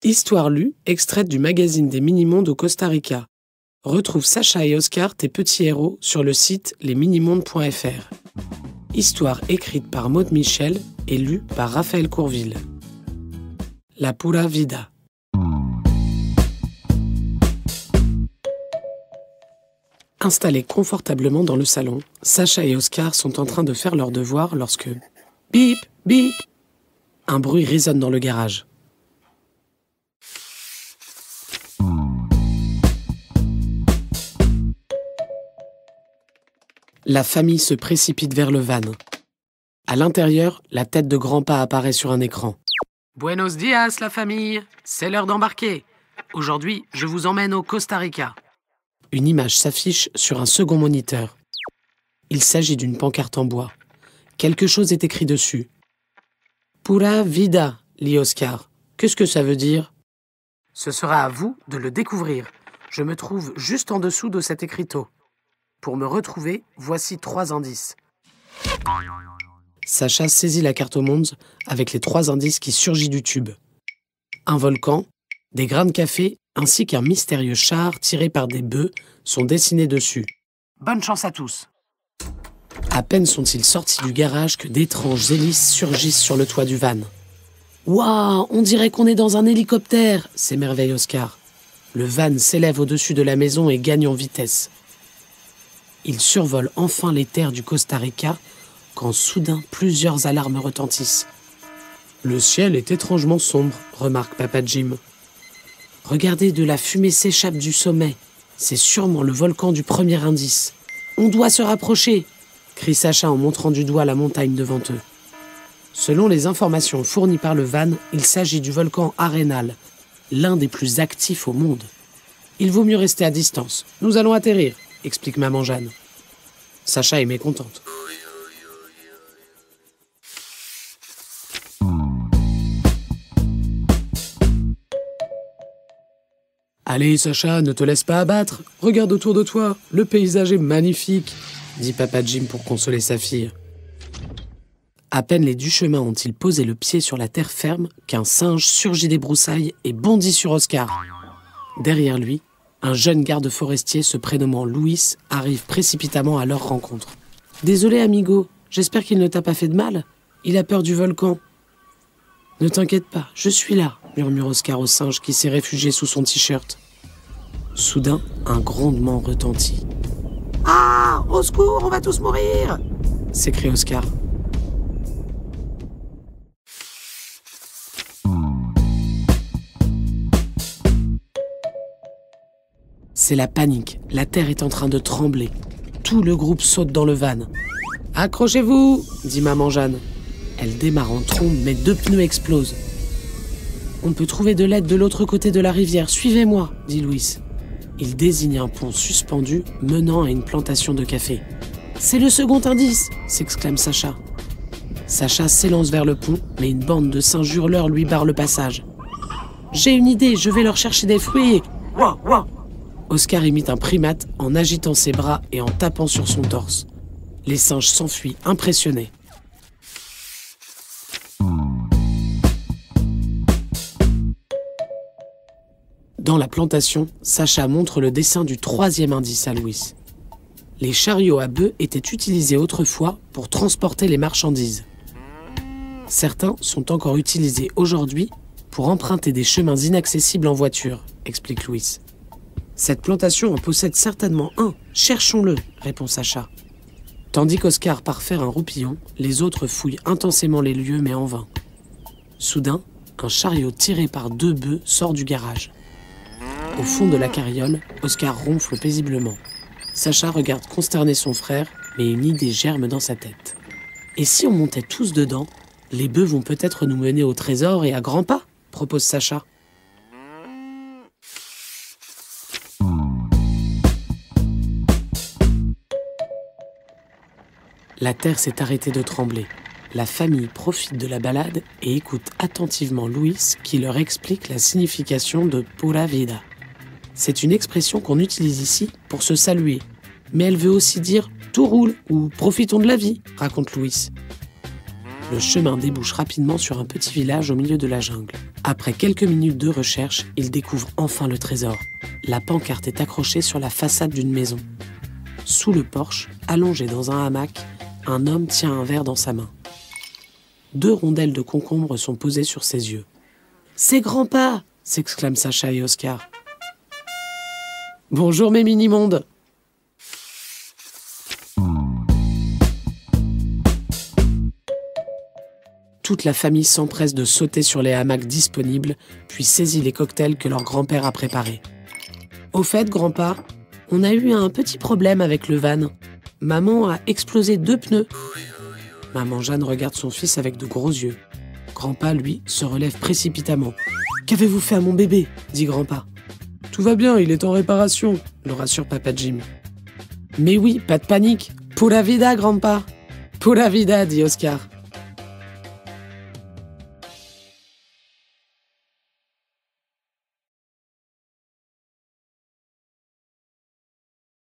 Histoire lue, extraite du magazine des Mini-Mondes au Costa Rica. Retrouve Sacha et Oscar, tes petits héros, sur le site lesminimondes.fr. Histoire écrite par Maud Michel et lue par Raphaël Courville. La Pura Vida. Installés confortablement dans le salon, Sacha et Oscar sont en train de faire leurs devoirs lorsque... Bip, bip! Un bruit résonne dans le garage. La famille se précipite vers le van. À l'intérieur, la tête de Grandpa apparaît sur un écran. « Buenos dias, la famille! C'est l'heure d'embarquer. Aujourd'hui, je vous emmène au Costa Rica. » Une image s'affiche sur un second moniteur. Il s'agit d'une pancarte en bois. Quelque chose est écrit dessus. « Pura vida », lit Oscar. « Qu'est-ce que ça veut dire ?»« Ce sera à vous de le découvrir. Je me trouve juste en dessous de cet écriteau. Pour me retrouver, voici 3 indices. » Sacha saisit la carte au monde avec les 3 indices qui surgissent du tube. Un volcan, des grains de café ainsi qu'un mystérieux char tiré par des bœufs sont dessinés dessus. Bonne chance à tous. À peine sont-ils sortis du garage que d'étranges hélices surgissent sur le toit du van. Waouh, on dirait qu'on est dans un hélicoptère, s'émerveille Oscar. Le van s'élève au-dessus de la maison et gagne en vitesse. Il survole enfin les terres du Costa Rica quand soudain plusieurs alarmes retentissent. Le ciel est étrangement sombre, remarque Papa Jim. Regardez, de la fumée s'échappe du sommet. C'est sûrement le volcan du premier indice. On doit se rapprocher, crie Sacha en montrant du doigt la montagne devant eux. Selon les informations fournies par le van, il s'agit du volcan Arenal, l'un des plus actifs au monde. Il vaut mieux rester à distance. Nous allons atterrir, explique maman Jeanne. Sacha est mécontente. Allez Sacha, ne te laisse pas abattre. Regarde autour de toi, le paysage est magnifique, dit Papa Jim pour consoler sa fille. À peine les du chemin ont-ils posé le pied sur la terre ferme qu'un singe surgit des broussailles et bondit sur Oscar. Derrière lui, un jeune garde forestier se prénommant Louis arrive précipitamment à leur rencontre. « Désolé, amigo, j'espère qu'il ne t'a pas fait de mal. Il a peur du volcan. »« Ne t'inquiète pas, je suis là, » murmure Oscar au singe qui s'est réfugié sous son t-shirt. Soudain, un grondement retentit. « Ah, au secours, on va tous mourir !» s'écrie Oscar. C'est la panique, la terre est en train de trembler. Tout le groupe saute dans le van. « Accrochez-vous !» dit maman Jeanne. Elle démarre en trombe, mais 2 pneus explosent. « On peut trouver de l'aide de l'autre côté de la rivière, suivez-moi !» dit Louis. Il désigne un pont suspendu menant à une plantation de café. « C'est le second indice !» s'exclame Sacha. Sacha s'élance vers le pont, mais une bande de singes hurleurs lui barre le passage. « J'ai une idée, je vais leur chercher des fruits et... » Ouah, ouah. Oscar imite un primate en agitant ses bras et en tapant sur son torse. Les singes s'enfuient impressionnés. Dans la plantation, Sacha montre le dessin du 3e indice à Louis. Les chariots à bœufs étaient utilisés autrefois pour transporter les marchandises. Certains sont encore utilisés aujourd'hui pour emprunter des chemins inaccessibles en voiture, explique Louis. Cette plantation en possède certainement un. Cherchons-le, répond Sacha. Tandis qu'Oscar part faire un roupillon, les autres fouillent intensément les lieux, mais en vain. Soudain, un chariot tiré par 2 bœufs sort du garage. Au fond de la carriole, Oscar ronfle paisiblement. Sacha regarde consterné son frère, mais une idée germe dans sa tête. Et si on montait tous dedans, les bœufs vont peut-être nous mener au trésor et à grands pas, propose Sacha. La terre s'est arrêtée de trembler. La famille profite de la balade et écoute attentivement Louis qui leur explique la signification de Pura Vida. C'est une expression qu'on utilise ici pour se saluer, mais elle veut aussi dire « tout roule » ou « profitons de la vie », raconte Louis. Le chemin débouche rapidement sur un petit village au milieu de la jungle. Après quelques minutes de recherche, ils découvrent enfin le trésor. La pancarte est accrochée sur la façade d'une maison. Sous le porche, allongé dans un hamac, un homme tient un verre dans sa main. 2 rondelles de concombre sont posées sur ses yeux. « C'est Grandpa !» s'exclament Sacha et Oscar. « Bonjour mes mini-mondes !» Toute la famille s'empresse de sauter sur les hamacs disponibles, puis saisit les cocktails que leur grand-père a préparés. « Au fait, Grandpa, on a eu un petit problème avec le van. Maman a explosé 2 pneus. » Maman Jeanne regarde son fils avec de gros yeux. Grandpa, lui, se relève précipitamment. « Qu'avez-vous fait à mon bébé ?» dit Grandpa. « Tout va bien, il est en réparation, » le rassure Papa Jim. « Mais oui, pas de panique. Pura vida, Grandpa. Pura vida, dit Oscar.